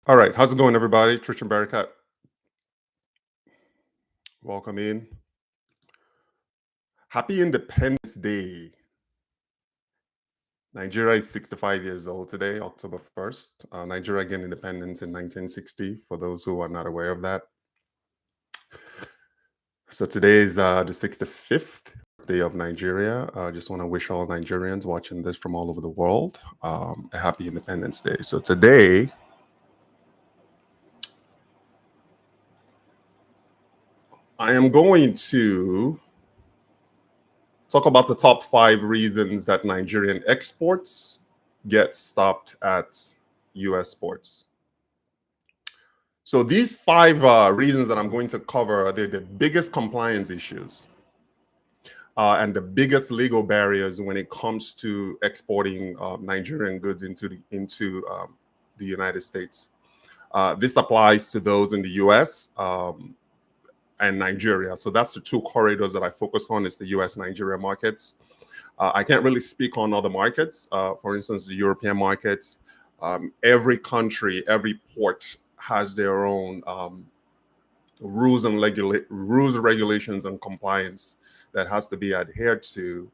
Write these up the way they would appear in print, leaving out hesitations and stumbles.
All right, how's it going, everybody? Trishan Barakat, welcome in. Happy Independence Day. Nigeria is 65 years old today, October 1st. Nigeria gained independence in 1960, for those who are not aware of that. So today is the 65th day of Nigeria. I just want to wish all Nigerians watching this from all over the world a happy Independence Day. So today, I am going to talk about the top 5 reasons that Nigerian exports get stopped at US ports. So these 5 reasons that I'm going to cover are the biggest compliance issues and the biggest legal barriers when it comes to exporting Nigerian goods into the United States. This applies to those in the US and Nigeria. So that's the 2 corridors that I focus on, is the US-Nigeria markets. I can't really speak on other markets. For instance, the European markets. Every country, every port has their own rules, regulations, and compliance that has to be adhered to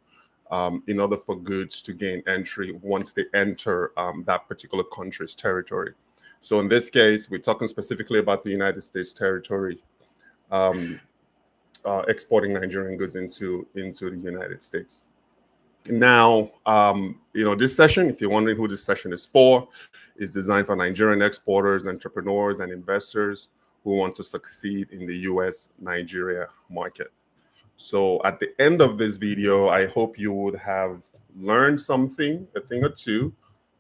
in order for goods to gain entry once they enter that particular country's territory. So in this case, we're talking specifically about the United States territory. Exporting Nigerian goods into the United States. Now, this session, if you're wondering who this session is for, is designed for Nigerian exporters, entrepreneurs, and investors who want to succeed in the US-Nigeria market. So at the end of this video, I hope you would have learned something, a thing or two,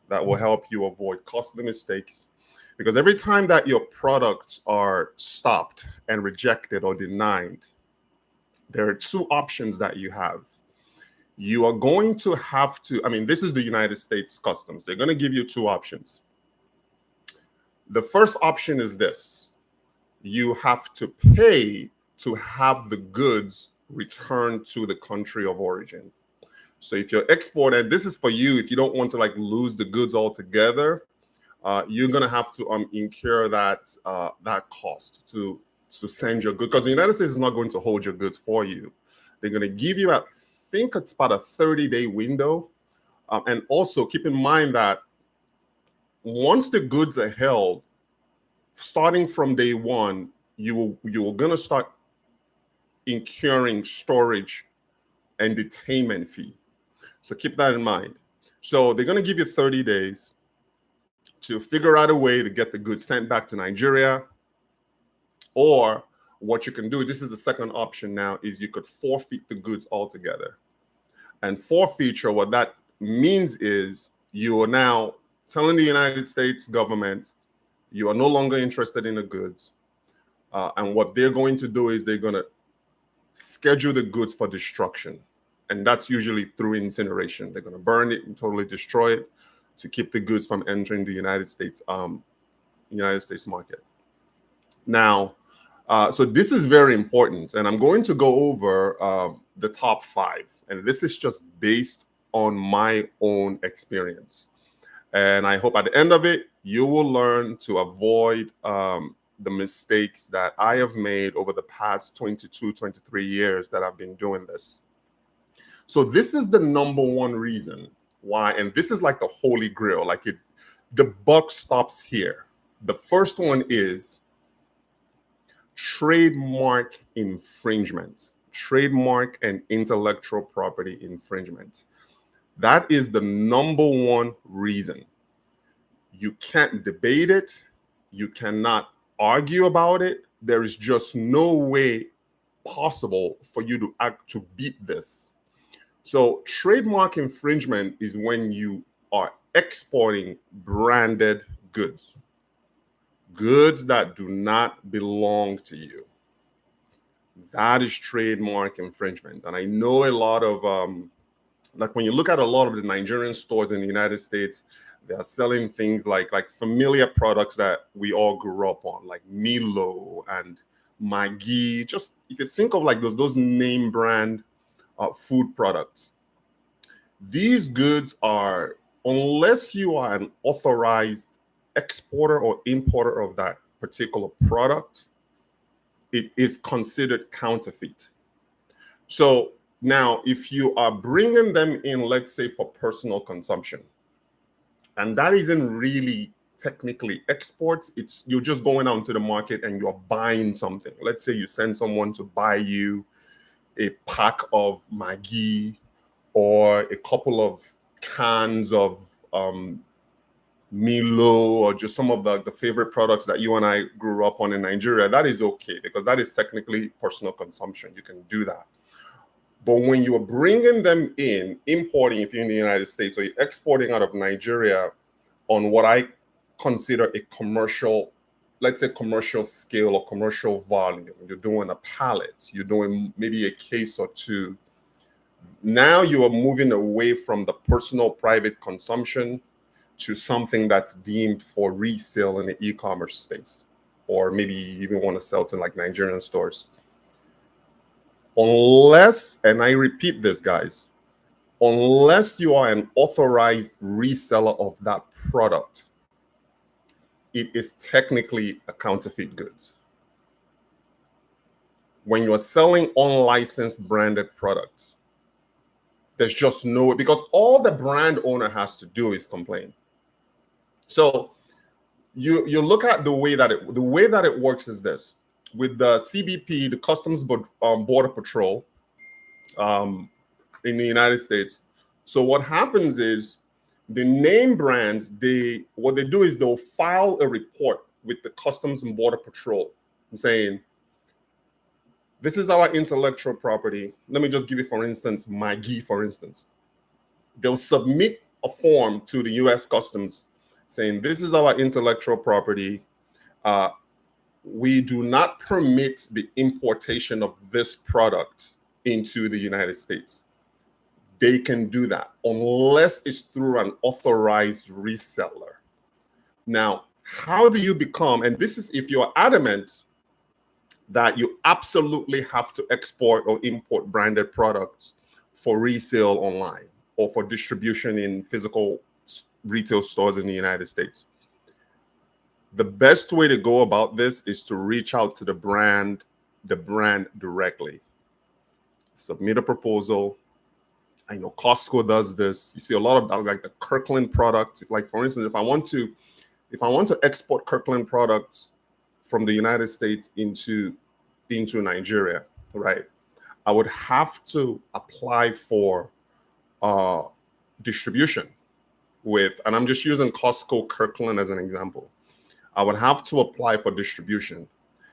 that will help you avoid costly mistakes. Because every time that your products are stopped and rejected or denied, there are 2 options that you have. You are going to have to, this is the United States Customs. They're going to give you 2 options. The first option is this: you have to pay to have the goods returned to the country of origin. So if you're exporting, this is for you, if you don't want to lose the goods altogether, you're going to have to incur that cost to send your goods, because the United States is not going to hold your goods for you. They're going to give you, I think it's about a 30-day window. And also keep in mind that once the goods are held, starting from day one, you're going to start incurring storage and detainment fee. So keep that in mind. So they're going to give you 30 days to figure out a way to get the goods sent back to Nigeria. Or what you can do, this is the second option now, is you could forfeit the goods altogether. And forfeiture, what that means is you are now telling the United States government you are no longer interested in the goods. And what they're going to do is they're going to schedule the goods for destruction. And that's usually through incineration. They're going to burn it and totally destroy it to keep the goods from entering the United States market. Now, so this is very important, and I'm going to go over the top 5, and this is just based on my own experience. And I hope at the end of it, you will learn to avoid the mistakes that I have made over the past 22, 23 years that I've been doing this. So this is the number 1 reason why, and this is like the holy grail, the buck stops here. The first one is trademark infringement, trademark and intellectual property infringement. That is the number 1 reason. You can't debate it. You cannot argue about it. There is just no way possible for you to beat this. So trademark infringement is when you are exporting branded goods that do not belong to you. That is trademark infringement. And I know a lot of, when you look at a lot of the Nigerian stores in the United States, they are selling things like familiar products that we all grew up on, like Milo and Maggi. Just if you think of those name brand food products, these goods are, unless you are an authorized exporter or importer of that particular product, it is considered counterfeit. So now, if you are bringing them in, let's say for personal consumption, and that isn't really technically exports, it's you're just going out into the market and you're buying something. Let's say you send someone to buy you a pack of Maggi or a couple of cans of Milo, or just some of the favorite products that you and I grew up on in Nigeria. That is okay because that is technically personal consumption. You can do that. But when you're bringing them in, importing, if you're in the United States, or you're exporting out of Nigeria on what I consider a commercial, let's say commercial scale or commercial volume, you're doing a pallet, you're doing maybe a case or two. Now you are moving away from the personal private consumption to something that's deemed for resale in the e-commerce space, or maybe you even want to sell to like Nigerian stores. Unless, and I repeat this, guys, unless you are an authorized reseller of that product, it is technically a counterfeit goods. When you're selling unlicensed branded products, there's just no, because all the brand owner has to do is complain. So you look at the way that it works is this: with the CBP, the Customs Border Patrol, in the United States. So what happens is the name brands, what they do is they'll file a report with the Customs and Border Patrol saying, this is our intellectual property. Let me just give you, for instance, Maggi, for instance. They'll submit a form to the US Customs saying, this is our intellectual property. We do not permit the importation of this product into the United States. They can do that unless it's through an authorized reseller. Now, how do you become, and this is if you're adamant that you absolutely have to export or import branded products for resale online or for distribution in physical retail stores in the United States. The best way to go about this is to reach out to the brand directly. Submit a proposal. I know Costco does this. You see a lot of like the Kirkland products. Like for instance, if I want to export Kirkland products from the United States into Nigeria, right? I would have to apply for distribution with, and I'm just using Costco Kirkland as an example. I would have to apply for distribution.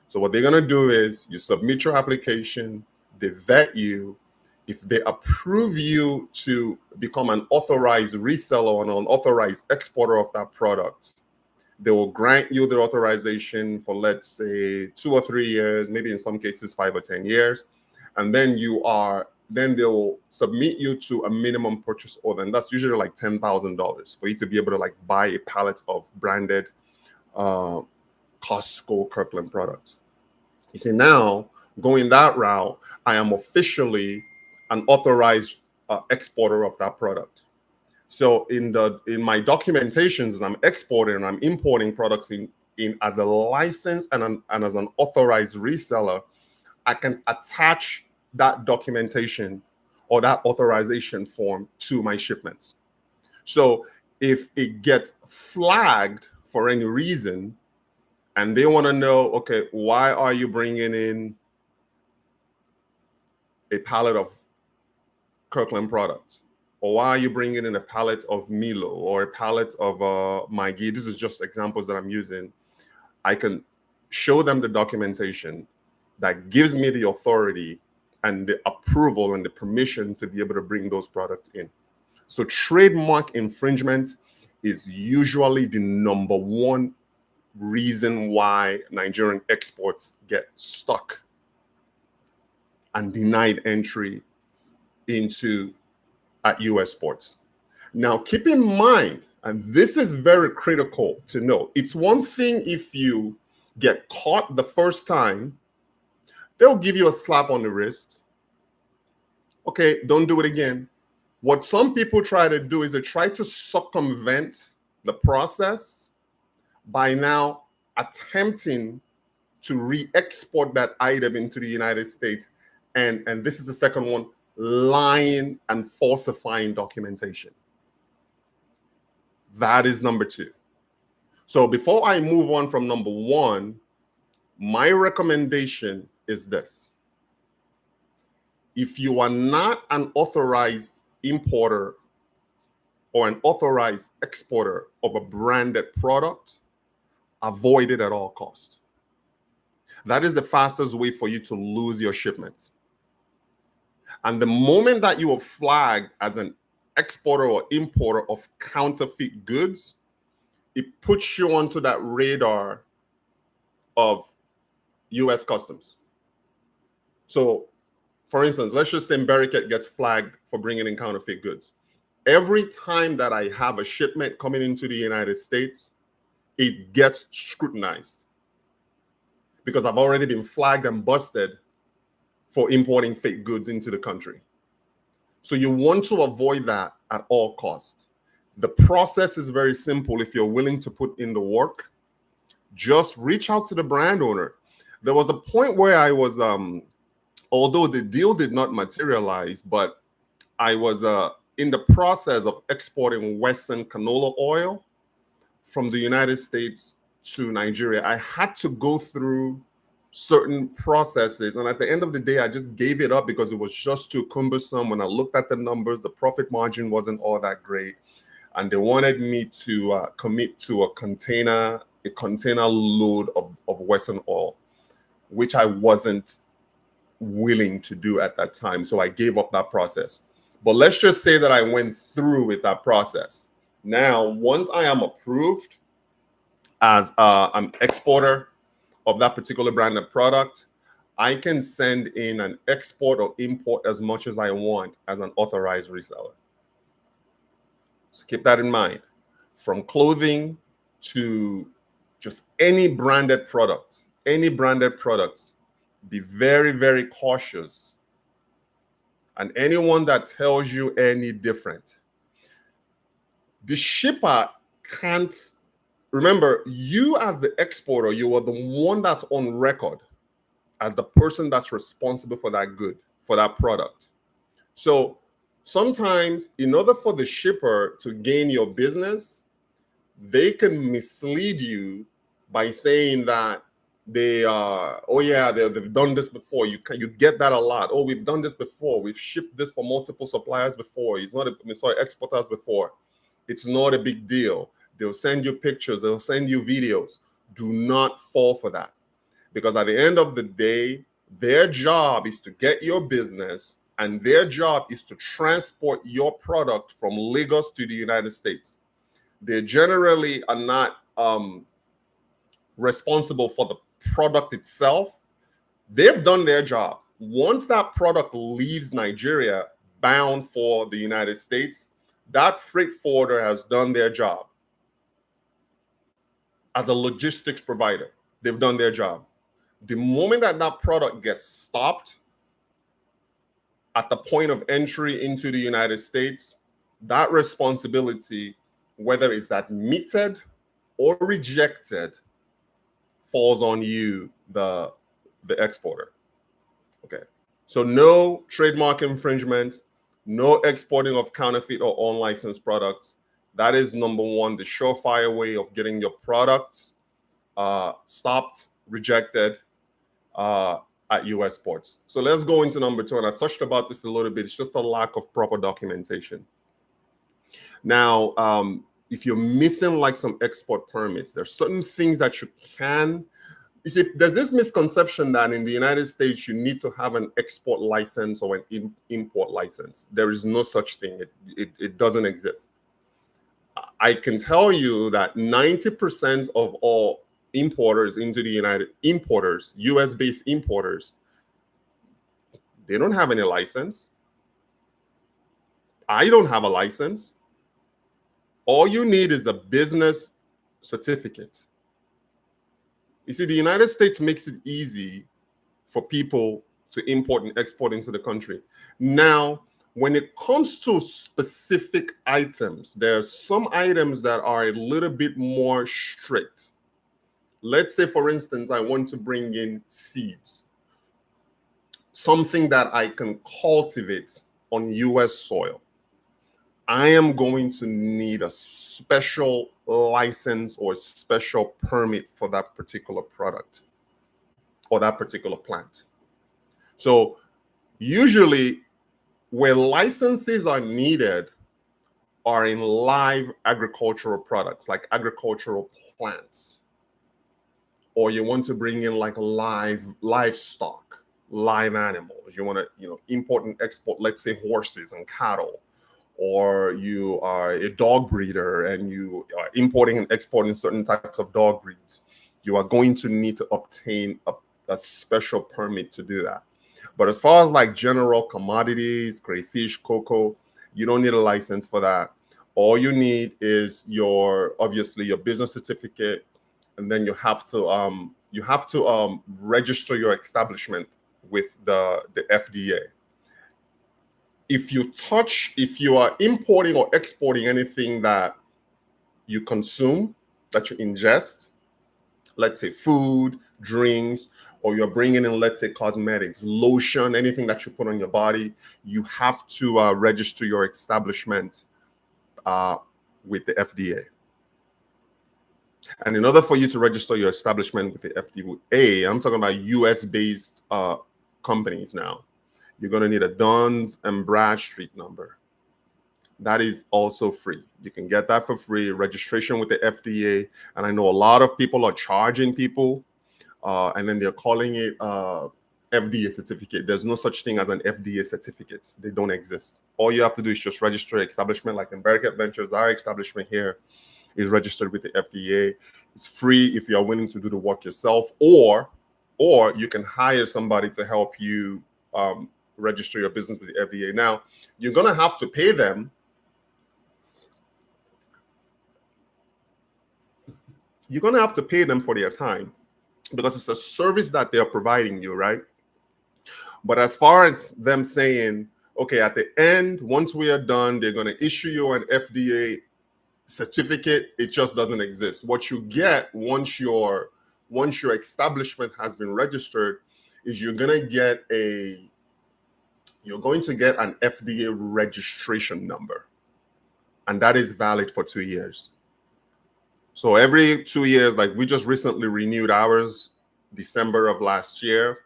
So what they're going to do is you submit your application, they vet you. If they approve you to become an authorized reseller or an authorized exporter of that product, they will grant you the authorization for, let's say, 2 or 3 years, maybe in some cases 5 or 10 years. And then they will submit you to a minimum purchase order. And that's usually like $10,000 for you to be able to like buy a pallet of branded Costco Kirkland products. You see, now going that route, I am officially an authorized exporter of that product. So in my documentations, as I'm exporting and I'm importing products in as a licensed and as an authorized reseller, I can attach that documentation or that authorization form to my shipments. So if it gets flagged for any reason, and they want to know, okay, why are you bringing in a pallet of Kirkland products? Or why are you bringing in a pallet of Milo or a pallet of Maggi? This is just examples that I'm using. I can show them the documentation that gives me the authority and the approval and the permission to be able to bring those products in. So trademark infringement is usually the number one reason why Nigerian exports get stuck and denied entry into at US ports. Now, keep in mind, and this is very critical to know, it's one thing if you get caught the first time, they'll give you a slap on the wrist. Okay, don't do it again. What some people try to do is they try to circumvent the process by now attempting to re-export that item into the United States. And this is the second one, lying and falsifying documentation. That is number two. So before I move on from number one, my recommendation is this. If you are not an authorized importer or an authorized exporter of a branded product, avoid it at all costs. That is the fastest way for you to lose your shipment. And the moment that you are flagged as an exporter or importer of counterfeit goods, it puts you onto that radar of US Customs. So, for instance, let's just say Berriket gets flagged for bringing in counterfeit goods. Every time that I have a shipment coming into the United States, it gets scrutinized because I've already been flagged and busted for importing fake goods into the country. So you want to avoid that at all costs. The process is very simple. If you're willing to put in the work, just reach out to the brand owner. There was a point where I was, although the deal did not materialize, but I was in the process of exporting Western canola oil from the United States to Nigeria. I had to go through certain processes, and at the end of the day, I just gave it up because it was just too cumbersome. When I looked at the numbers, the profit margin wasn't all that great, and they wanted me to commit to a container load of Western oil, which I wasn't willing to do at that time. So I gave up that process. But let's just say that I went through with that process. Now, once I am approved as an exporter of that particular branded product, I can send in an export or import as much as I want as an authorized reseller. So keep that in mind. From clothing to just any branded products, be very, very cautious. And anyone that tells you any different, the shipper can't. Remember, you as the exporter, you are the one that's on record as the person that's responsible for that good, for that product. So sometimes, in order for the shipper to gain your business, they can mislead you by saying that they are, oh yeah, they've done this before. You get that a lot. Oh, we've done this before. We've shipped this for multiple suppliers before. Exporters before. It's not a big deal. They'll send you pictures. They'll send you videos. Do not fall for that. Because at the end of the day, their job is to get your business, and their job is to transport your product from Lagos to the United States. They generally are not responsible for the product itself. They've done their job. Once that product leaves Nigeria bound for the United States, that freight forwarder has done their job. As a logistics provider, they've done their job. The moment that that product gets stopped at the point of entry into the United States, that responsibility, whether it's admitted or rejected, falls on you, the exporter. Okay. So no trademark infringement, no exporting of counterfeit or unlicensed products. That is number one, the surefire way of getting your products stopped, rejected at US ports. So let's go into number two. And I touched about this a little bit. It's just a lack of proper documentation. Now, if you're missing like some export permits, there's certain things that you can. You see, there's this misconception that in the United States, you need to have an export license or an import license. There is no such thing. It doesn't exist. I can tell you that 90% of all importers into the US-based importers, they don't have any license. I don't have a license. All you need is a business certificate. You see, the United States makes it easy for people to import and export into the country. Now, when it comes to specific items, there are some items that are a little bit more strict. Let's say, for instance, I want to bring in seeds, something that I can cultivate on US soil. I am going to need a special license or special permit for that particular product or that particular plant. So usually where licenses are needed are in live agricultural products like agricultural plants, or you want to bring in like livestock, live animals. You want to, import and export, let's say horses and cattle, or you are a dog breeder and you are importing and exporting certain types of dog breeds. You are going to need to obtain a special permit to do that. But as far as like general commodities, crayfish, cocoa, you don't need a license for that. All you need is obviously your business certificate, and then you have to register your establishment with the FDA. If you are importing or exporting anything that you consume, that you ingest, let's say food, drinks, or you're bringing in, let's say, cosmetics, lotion, anything that you put on your body, you have to register your establishment with the FDA. And in order for you to register your establishment with the FDA, I'm talking about US-based companies now, you're going to need a Duns and Bradstreet number. That is also free. You can get that for free, registration with the FDA. And I know a lot of people are charging people, and then they're calling it FDA certificate. There's no such thing as an FDA certificate. They don't exist. All you have to do is just register your establishment. Like in Barricade Ventures, our establishment here is registered with the FDA. It's free if you are willing to do the work yourself, or you can hire somebody to help you register your business with the FDA. Now, you're going to have to pay them. You're going to have to pay them for their time because it's a service that they're providing you, right? But as far as them saying, okay, at the end, once we are done, they're going to issue you an FDA certificate, it just doesn't exist. What you get once your establishment has been registered is you're going to get an FDA registration number, and that is valid for 2 years. So every 2 years, like we just recently renewed ours December of last year.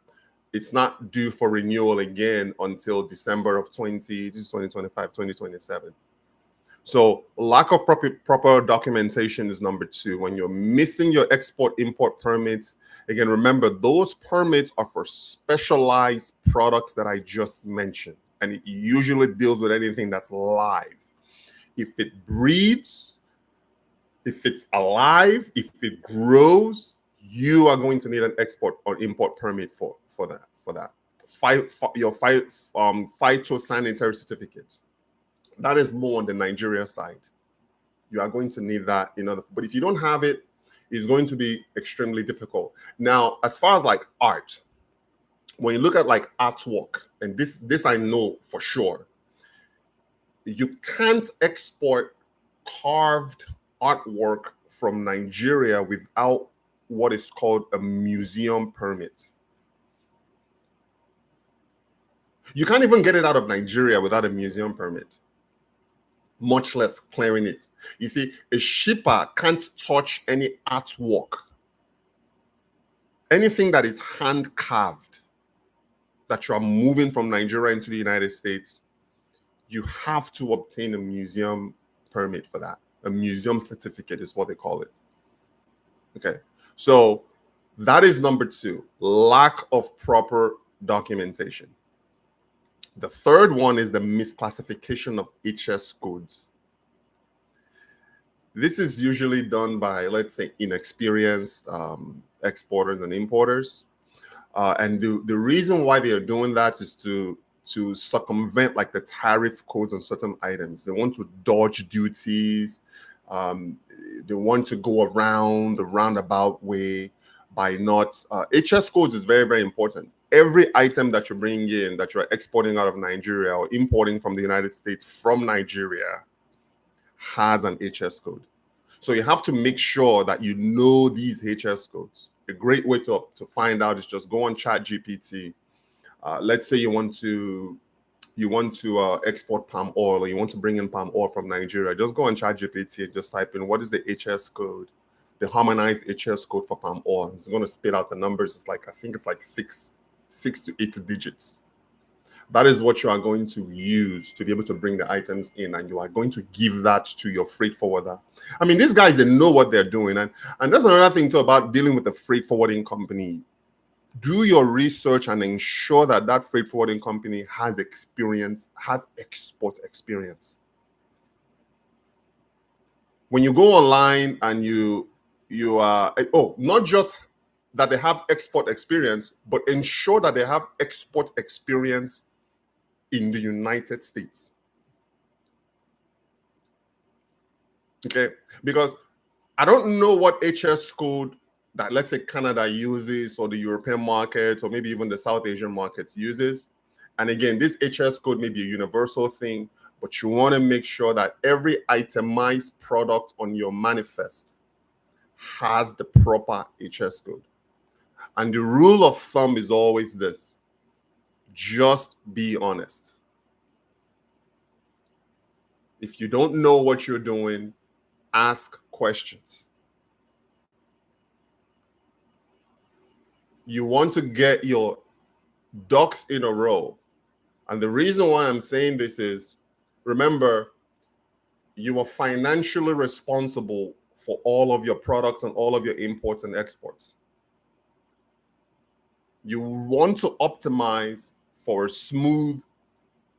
It's not due for renewal again until December of 2025, 2027. So lack of proper documentation is number 2. When you're missing your export-import permit, again, remember, those permits are for specialized products that I just mentioned. And it usually deals with anything that's live. If it breeds, if it's alive, if it grows, you are going to need an export or import permit for that. Your phytosanitary certificate. That is more on the Nigeria side. You are going to need that but if you don't have it, it's going to be extremely difficult. Now, as far as like art, when you look at like artwork, and this I know for sure, you can't export carved artwork from Nigeria without what is called a museum permit. You can't even get it out of Nigeria without a museum permit, much less clearing it. You see, a shipper can't touch any artwork, anything that is hand carved, that you are moving from Nigeria into the United States. You have to obtain a museum permit for that. A museum certificate is what they call it. Okay, so that is number 2, lack of proper documentation. The third one is the misclassification of HS codes. This is usually done by, let's say, inexperienced exporters and importers. And the reason why they are doing that is to circumvent like the tariff codes on certain items. They want to dodge duties. They want to go around the roundabout way by not. HS codes is very, very important. Every item that you bring in, that you're exporting out of Nigeria or importing from the United States from Nigeria, has an HS code. So you have to make sure that you know these HS codes. A great way to find out is just go on ChatGPT. Let's say you want to export palm oil, or you want to bring in palm oil from Nigeria. Just go on ChatGPT and just type in what is the HS code, the harmonized HS code for palm oil. It's going to spit out the numbers. It's like, I think it's like six to 8 digits. That is what you are going to use to be able to bring the items in, and you are going to give that to your freight forwarder. I mean, these guys, they know what they're doing. And that's another thing too about dealing with the freight forwarding company. Do your research and ensure that that freight forwarding company has experience, has export experience. When you go online and you are, not just that they have export experience, but ensure that they have export experience in the United States. Okay, because I don't know what HS code that, let's say, Canada uses, or the European market, or maybe even the South Asian markets uses. And again, this HS code may be a universal thing, but you want to make sure that every itemized product on your manifest has the proper HS code. And the rule of thumb is always this: just be honest. If you don't know what you're doing, ask questions. You want to get your ducks in a row. And the reason why I'm saying this is, remember, you are financially responsible for all of your products and all of your imports and exports. You want to optimize for a smooth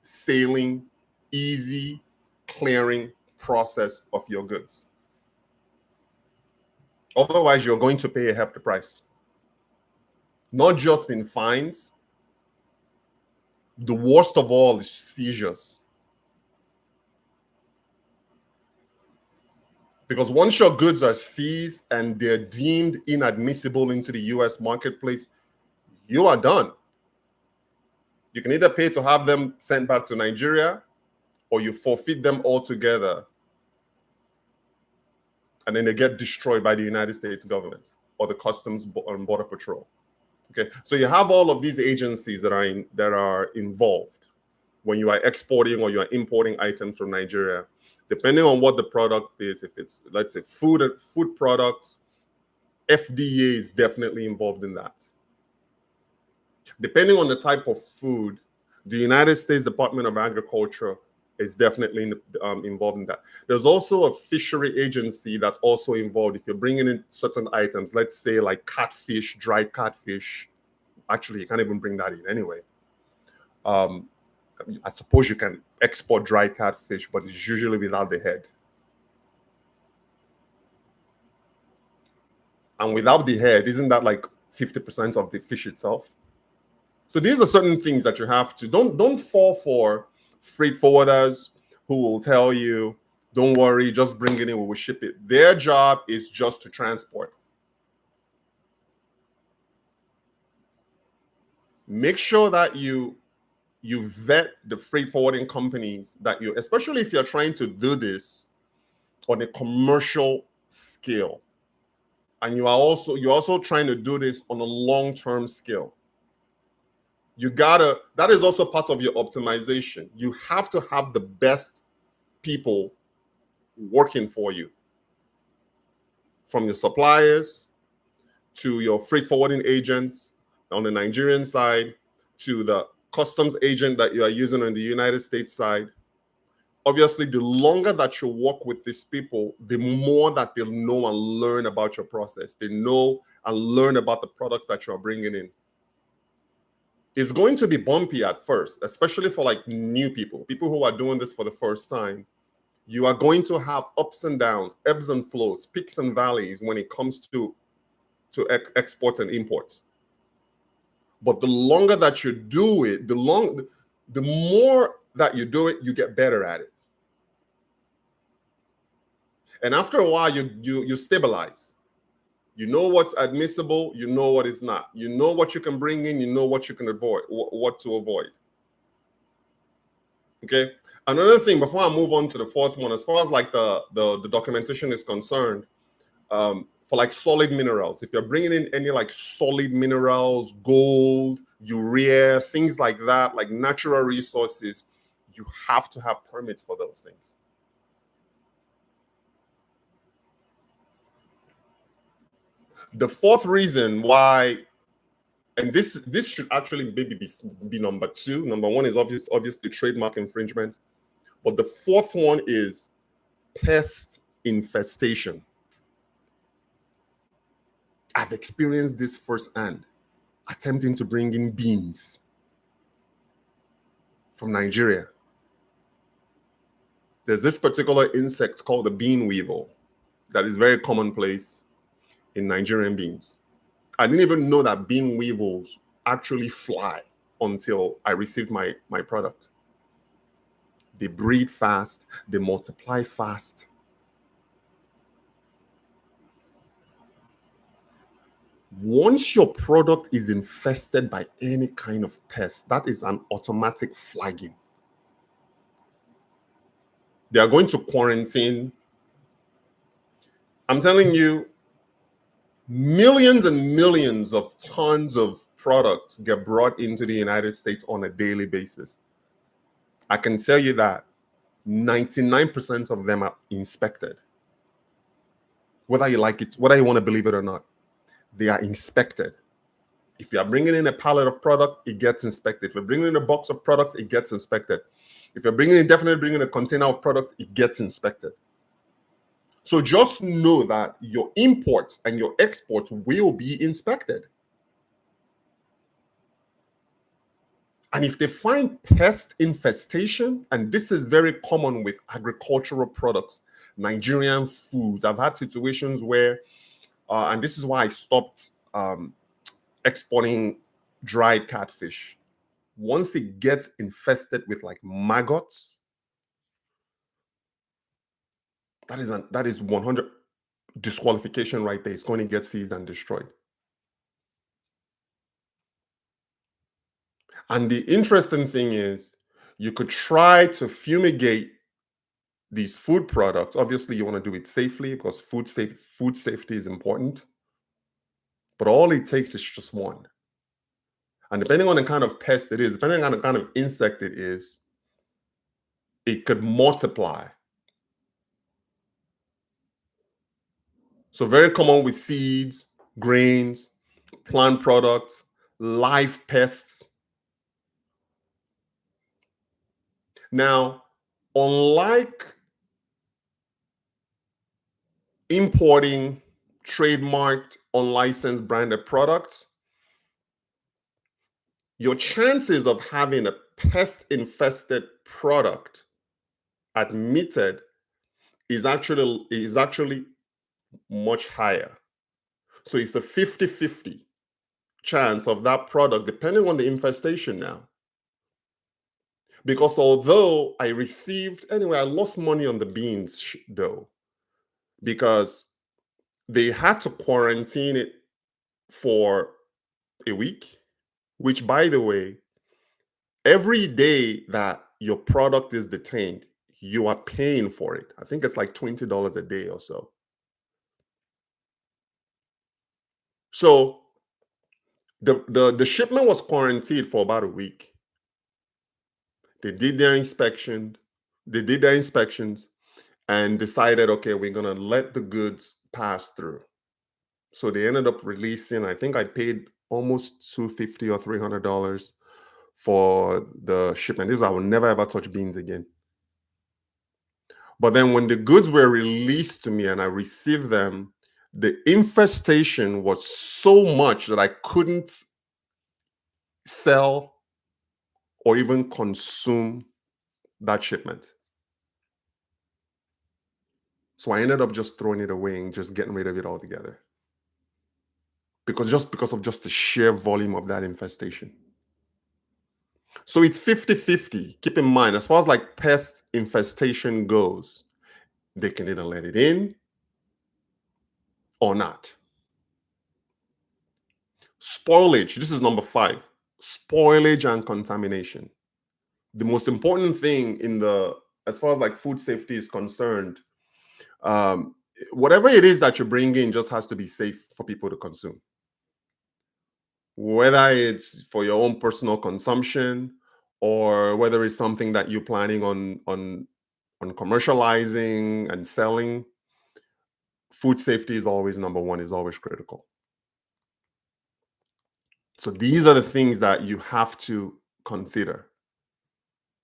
sailing, easy clearing process of your goods. Otherwise, you're going to pay a hefty price. Not just in fines. The worst of all is seizures. Because once your goods are seized and they're deemed inadmissible into the US marketplace, you are done. You can either pay to have them sent back to Nigeria, or you forfeit them altogether, and then they get destroyed by the United States government or the Customs and Border Patrol. Okay, so you have all of these agencies that are involved when you are exporting or you are importing items from Nigeria. Depending on what the product is, if it's, let's say, food products, FDA is definitely involved in that. Depending on the type of food, the United States Department of Agriculture is definitely involved in that. There's also a fishery agency that's also involved. If you're bringing in certain items, let's say like catfish, dried catfish. Actually, you can't even bring that in anyway. I suppose you can export dry catfish, but it's usually without the head. And without the head, isn't that like 50% of the fish itself? So these are certain things that you have to, don't fall for freight forwarders who will tell you, don't worry, just bring it in, we will ship it. Their job is just to transport. Make sure that you vet the freight forwarding companies that you, especially if you're trying to do this on a commercial scale. And you're also trying to do this on a long-term scale. That is also part of your optimization. You have to have the best people working for you, from your suppliers to your freight forwarding agents on the Nigerian side to the customs agent that you are using on the United States side. Obviously, the longer that you work with these people, the more that they'll know and learn about your process. They know and learn about the products that you're bringing in. It's going to be bumpy at first, especially for like new people who are doing this for the first time. You are going to have ups and downs, ebbs and flows, peaks and valleys when it comes to exports and imports. But the longer that you do it, the more that you do it, you get better at it. And after a while, you stabilize. You know what's admissible, you know what is not. You know what you can bring in, you know what you can avoid, what to avoid. Okay. Another thing before I move on to the fourth one, as far as like the documentation is concerned, for like solid minerals, if you're bringing in any like solid minerals, gold, urea, things like that, like natural resources, you have to have permits for those things. The fourth reason why, and this should actually maybe be number two. Number one is obviously trademark infringement, but the fourth one is pest infestation. I've experienced this firsthand, attempting to bring in beans from Nigeria. There's this particular insect called the bean weevil that is very commonplace in Nigerian beans. I didn't even know that bean weevils actually fly until I received my product. They breed fast, they multiply fast. Once your product is infested by any kind of pest, that is an automatic flagging. They are going to quarantine. I'm telling you, millions and millions of tons of products get brought into the United States on a daily basis. I can tell you that 99% of them are inspected. Whether you like it, whether you want to believe it or not, they are inspected. If you are bringing in a pallet of product, it gets inspected. If you're bringing in a box of product, it gets inspected. If you're definitely bringing a container of product, it gets inspected. So just know that your imports and your exports will be inspected. And if they find pest infestation, and this is very common with agricultural products, Nigerian foods, I've had situations where, and this is why I stopped exporting dried catfish. Once it gets infested with like maggots, that is 100 disqualification right there. It's going to get seized and destroyed. And the interesting thing is, you could try to fumigate these food products. Obviously, you want to do it safely because food safety is important. But all it takes is just one. And depending on the kind of pest it is, depending on the kind of insect it is, it could multiply. So very common with seeds, grains, plant products, live pests. Now, unlike importing trademarked, unlicensed branded products, your chances of having a pest infested product admitted is actually much higher. So it's a 50-50 chance of that product, depending on the infestation now. Because although I lost money on the beans though, because they had to quarantine it for a week, which, by the way, every day that your product is detained, you are paying for it. I think it's like $20 a day or so. So the shipment was quarantined for about a week. They did their inspections and decided, okay, we're gonna let the goods pass through. So they ended up releasing, I think I paid almost $250 or $300 for the shipment. This, I will never ever touch beans again. But then when the goods were released to me and I received them, the infestation was so much that I couldn't sell or even consume that shipment. So I ended up just throwing it away and just getting rid of it altogether. Because of the sheer volume of that infestation. So it's 50-50. Keep in mind, as far as like pest infestation goes, they can either let it in or not. Spoilage, this is number 5. Spoilage and contamination. the most important thing as far as like food safety is concerned, whatever it is that you bring in just has to be safe for people to consume. Whether it's for your own personal consumption or whether it's something that you're planning on commercializing and selling, food safety is always number one, is always critical. So these are the things that you have to consider.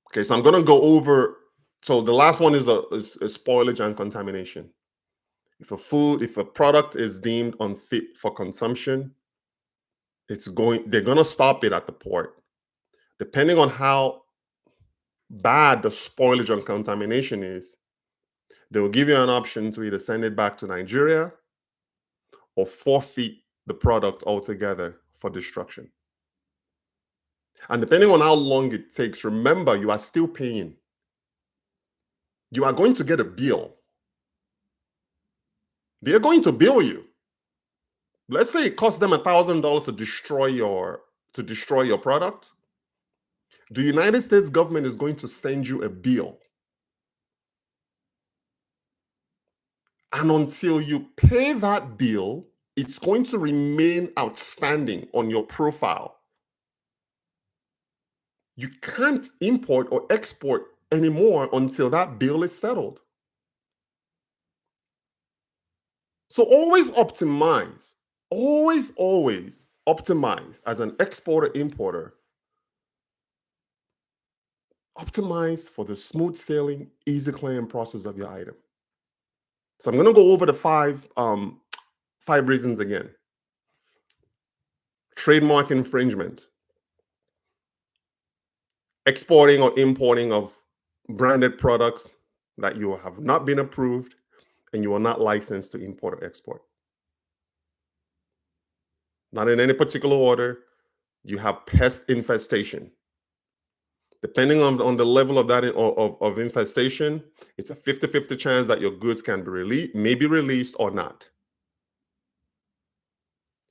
Okay, so I'm going to go over. So the last one is spoilage and contamination. If a product is deemed unfit for consumption, they're going to stop it at the port. Depending on how bad the spoilage and contamination is, they will give you an option to either send it back to Nigeria or forfeit the product altogether for destruction. And depending on how long it takes, remember, you are still paying. You are going to get a bill. They're going to bill you. Let's say it costs them $1,000 to destroy your product. The United States government is going to send you a bill. And until you pay that bill, it's going to remain outstanding on your profile. You can't import or export anymore until that bill is settled. So always optimize. Always optimize as an exporter, importer. Optimize for the smooth sailing, easy clearing process of your item. So I'm going to go over the five reasons again. Trademark infringement. Exporting or importing of branded products that you have not been approved and you are not licensed to import or export. Not in any particular order. You have pest infestation. Depending on the level of that of infestation, it's a 50-50 chance that your goods can may be released or not.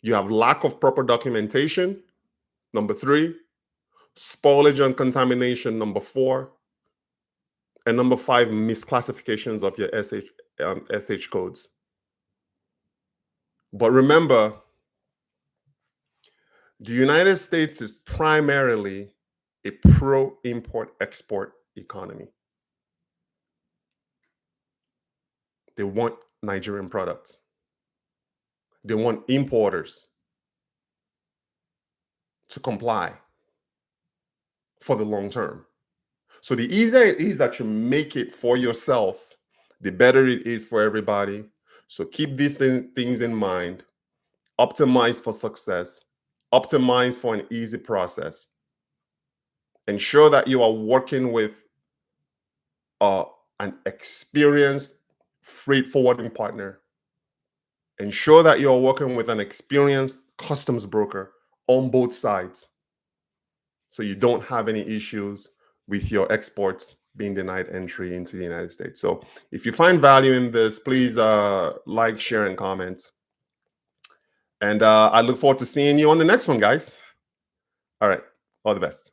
You have lack of proper documentation, number 3. Spoilage and contamination, number 4. And number 5, misclassifications of your SH codes. But remember, the United States is primarily a pro-import-export economy. They want Nigerian products. They want importers to comply for the long term. So the easier it is that you make it for yourself, the better it is for everybody. So keep these things in mind. Optimize for success. Optimize for an easy process. Ensure that you are working with an experienced freight forwarding partner. Ensure that you are working with an experienced customs broker on both sides, so you don't have any issues with your exports being denied entry into the United States. So if you find value in this, please like, share, and comment. And I look forward to seeing you on the next one, guys. All right. All the best.